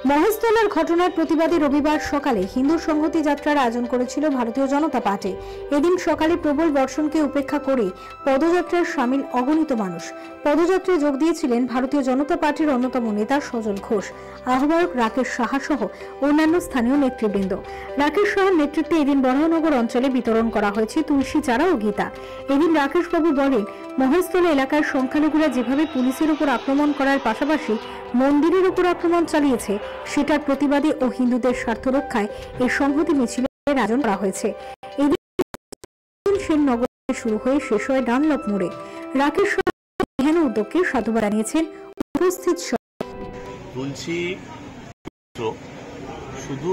মহেশতলার ঘটনার প্রতিবাদে রবিবার সকালে হিন্দু সংহতি যাত্রার আয়োজন করেছিল ভারতীয় জনতা পার্টি। এদিন সকালে প্রবল বর্ষণকে উপেক্ষা করে পদযাত্রায় সামিল অগণিত মানুষ। পদযাত্রায় যোগ দিয়েছিলেন ভারতীয় জনতা পার্টির অন্যতম নেতা সজল ঘোষ, আহ্বায়ক রাকেশ সাহা সহ অন্যান্য স্থানীয় নেতৃবৃন্দ। রাকেশ সাহার নেতৃত্বে এদিন বরাহনগর অঞ্চলে বিতরণ করা হয়েছে তুলসী চারা ও গীতা। এদিন রাকেশ বাবু বলেন, মহেশতলা এলাকার সংখ্যালঘুরা যেভাবে পুলিশের উপর আক্রমণ করার পাশাপাশি মন্দিরের উপর আক্রমণ চালিয়েছে, সেটার প্রতিবাদে ও হিন্দুদের স্বার্থ রক্ষায় এই সংহতি মিছিলের আয়োজন করা হয়েছে। এদিন সেননগরে শুরু হয়ে শেষ হয় ডানলপ মোড়ে। রাকেশ এহেন উদ্যোগকে সাধুবাদ জানিয়েছেন উপস্থিত। তুলসী শুধু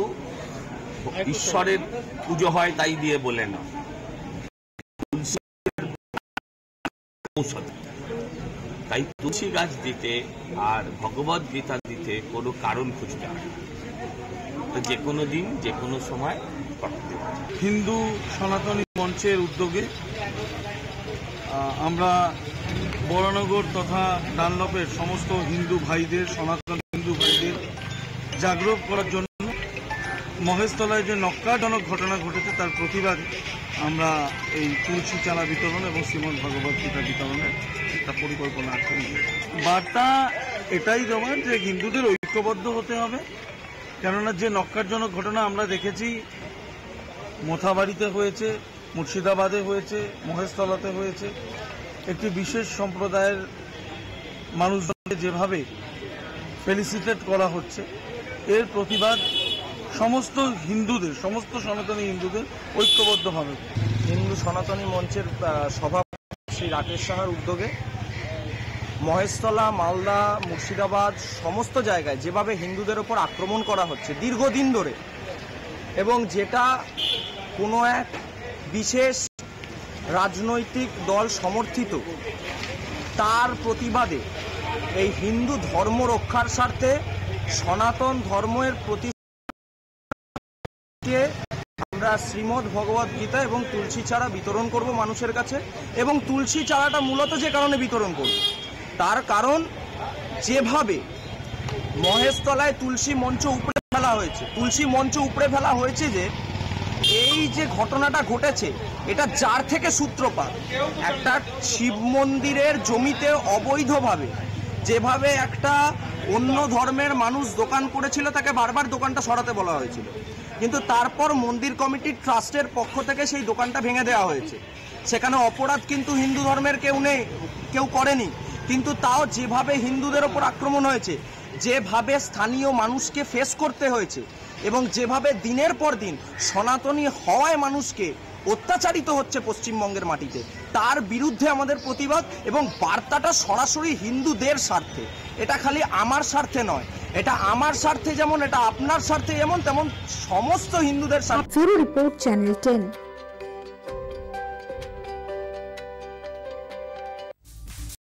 ঈশ্বরের পুজো হয় তাই দিয়ে বলে না, তুলসী ঔষধ। তাই তুলসী গাছ দিতে আর ভগবত গীতা দিতে কোনো কারণ খুঁজতে হয় না, যে কোনো দিন যে কোনো সময় করতে। হিন্দু সনাতনী মঞ্চের উদ্যোগে আমরা বরানগর তথা ডানলপের সমস্ত হিন্দু ভাইদের, সনাতন হিন্দু ভাইদের জাগ্রত করার জন্য মহেশতলায় যে নক্কারজনক ঘটনা ঘটেছে তার প্রতিবাদে আমরা এই তুলসী চারা বিতরণ এবং শ্রীমদ্ ভগবত গীতা বিতরণের একটা পরিকল্পনা আছে। বার্তা এটাই দেওয়ার যে হিন্দুদের ঐক্যবদ্ধ হতে হবে, কেননা যে নক্কারজনক ঘটনা আমরা দেখেছি মোথাবাড়িতে হয়েছে, মুর্শিদাবাদে হয়েছে, মহেশতলাতে হয়েছে, একটি বিশেষ সম্প্রদায়ের মানুষজনকে যেভাবে ফেলিসিটেট করা হচ্ছে, এর প্রতিবাদ সমস্ত হিন্দুদের, সমস্ত সনাতনী হিন্দুদের ঐক্যবদ্ধভাবে হিন্দু সনাতনী মঞ্চের সভাপতি শ্রী রাকেশ সাহার উদ্যোগে মহেশতলা, মালদা, মুর্শিদাবাদ সমস্ত জায়গায় যেভাবে হিন্দুদের ওপর আক্রমণ করা হচ্ছে দীর্ঘদিন ধরে, এবং যেটা কোনো এক বিশেষ রাজনৈতিক দল সমর্থিত, তার প্রতিবাদে এই হিন্দু ধর্ম রক্ষার স্বার্থে সনাতন ধর্মের প্রতি আমরা শ্রীমদ্ ভগবত গীতা এবং তুলসী চারা বিতরণ করব মানুষের কাছে। এবং তুলসী চারাটা মূলত যে কারণে বিতরণ করব, তার কারণ যেভাবে মহেশতলায় তুলসী মঞ্চ উপড়ে ফেলা হয়েছে, তুলসী মঞ্চ উপড়ে ফেলা হয়েছে, যে এই যে ঘটনাটা ঘটেছে এটা যার থেকে সূত্রপাত, একটা শিব মন্দিরের জমিতে অবৈধভাবে যেভাবে একটা অন্য ধর্মের মানুষ দোকান করেছিল, তাকে বারবার দোকানটা সরাতে বলা হয়েছিল, কিন্তু তারপর মন্দির কমিটির ট্রাস্টের পক্ষ থেকে সেই দোকানটা ভেঙে দেওয়া হয়েছে। সেখানে অপরাধ কিন্তু হিন্দু ধর্মের কেউ করেনি, কিন্তু তাও যেভাবে হিন্দুদের ওপর আক্রমণ হয়েছে, যেভাবে স্থানীয় মানুষকে ফেস করতে হয়েছে, এবং যেভাবে দিনের পর দিন সনাতনী হওয়ায় মানুষকে অত্যাচারিত হচ্ছে পশ্চিমবঙ্গের মাটিতে, তার বিরুদ্ধে আমাদের প্রতিবাদ। এবং বার্তাটা সরাসরি হিন্দুদের স্বার্থে, এটা খালি আমার স্বার্থে নয়, এটা আমার স্বার্থে যেমন, এটা আপনার স্বার্থে যেমন, তেমন সমস্ত হিন্দুদের স্বার্থে। Report channel 10।